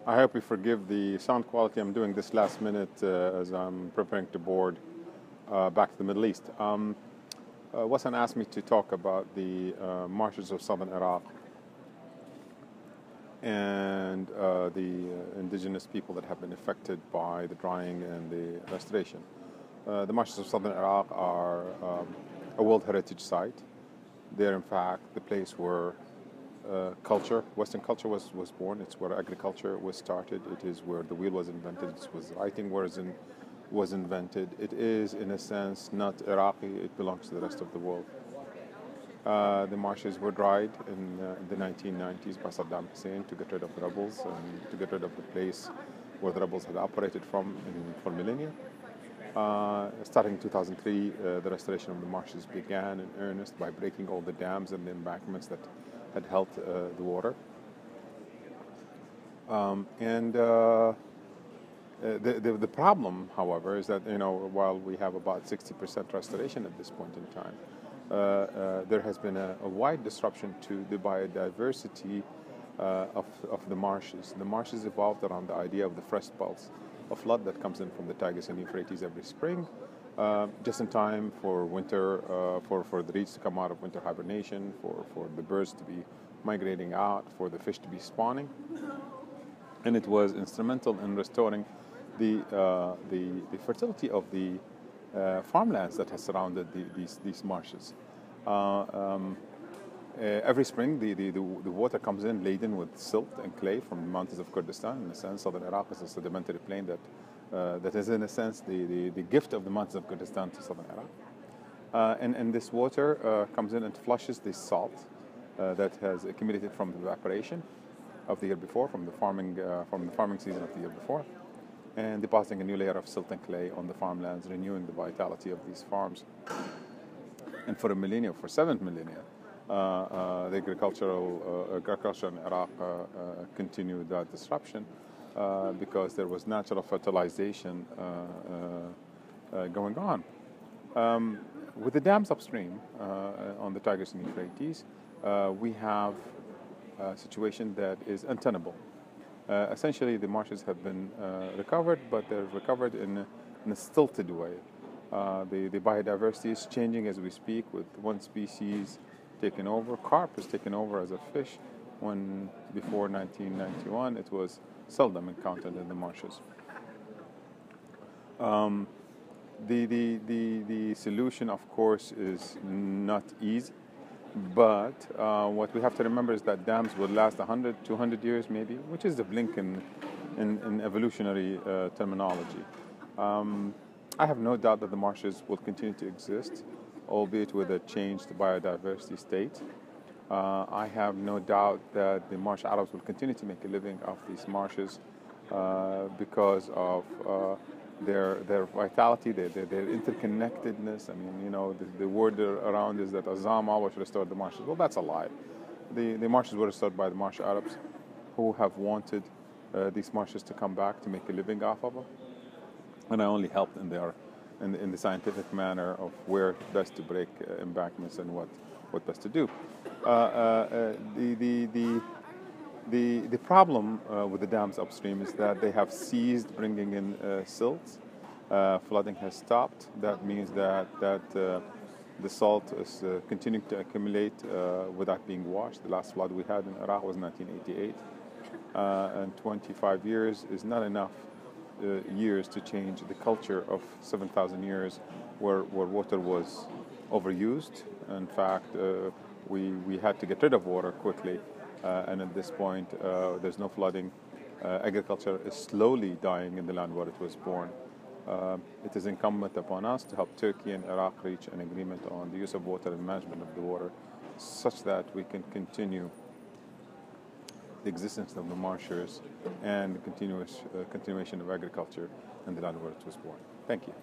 I hope you forgive the sound quality. I'm doing this last minute as I'm preparing to board back to the Middle East. Wassan asked me to talk about the marshes of southern Iraq and the indigenous people that have been affected by the drying and the restoration. The marshes of southern Iraq are a World Heritage Site. They're, in fact, the place where Western culture was born. It's where agriculture was started. It is where the wheel was invented. It was writing was invented. It is, in a sense, not Iraqi. It belongs to the rest of the world. The marshes were dried in the 1990s by Saddam Hussein to get rid of the rebels and to get rid of the place where the rebels had operated from for millennia. Starting in 2003, the restoration of the marshes began in earnest by breaking all the dams and the embankments that had held the water. The problem, however, is that while we have about 60% restoration at this point in time, there has been a wide disruption to the biodiversity of the marshes. The marshes evolved around the idea of the fresh pulse, a flood that comes in from the Tigris and Euphrates every spring, just in time for winter, for the reeds to come out of winter hibernation, for the birds to be migrating out, for the fish to be spawning. And it was instrumental in restoring the fertility of the farmlands that has surrounded these marshes. Every spring, the water comes in laden with silt and clay from the mountains of Kurdistan. In a sense, southern Iraq is a sedimentary plain that is, in a sense, the gift of the mountains of Kurdistan to southern Iraq. And this water comes in and flushes the salt that has accumulated from the evaporation of the year before, from the farming season of the year before, and depositing a new layer of silt and clay on the farmlands, renewing the vitality of these farms. And for a millennia, for 7 millennia, the agriculture in Iraq continued that disruption because there was natural fertilization going on. With the dams upstream on the Tigris and Euphrates, we have a situation that is untenable. Essentially, the marshes have been recovered, but they're recovered in a stilted way. The biodiversity is changing as we speak, with one species taken over. Carp is taken over as a fish, when before 1991 it was seldom encountered in the marshes. The solution, of course, is not easy, but what we have to remember is that dams will last 100, 200 years maybe, which is the blink in evolutionary terminology. I have no doubt that the marshes will continue to exist, albeit with a changed biodiversity state. I have no doubt that the marsh Arabs will continue to make a living off these marshes because of their vitality, their interconnectedness. I mean, the word around is that Azzam always restored the marshes. Well, that's a lie. The marshes were restored by the marsh Arabs, who have wanted these marshes to come back to make a living off of them. And I only helped in the scientific manner of where best to break embankments and what best to do. The problem with the dams upstream is that they have ceased bringing in silt. Flooding has stopped. That means that the salt is continuing to accumulate without being washed. The last flood we had in Iraq was 1988. And 25 years is not enough years to change the culture of 7,000 years where water was overused. In fact, we had to get rid of water quickly. And at this point, there's no flooding. Agriculture is slowly dying in the land where it was born. It is incumbent upon us to help Turkey and Iraq reach an agreement on the use of water and management of the water, such that we can continue the existence of the marshes and the continuation of agriculture in the land where it was born. Thank you.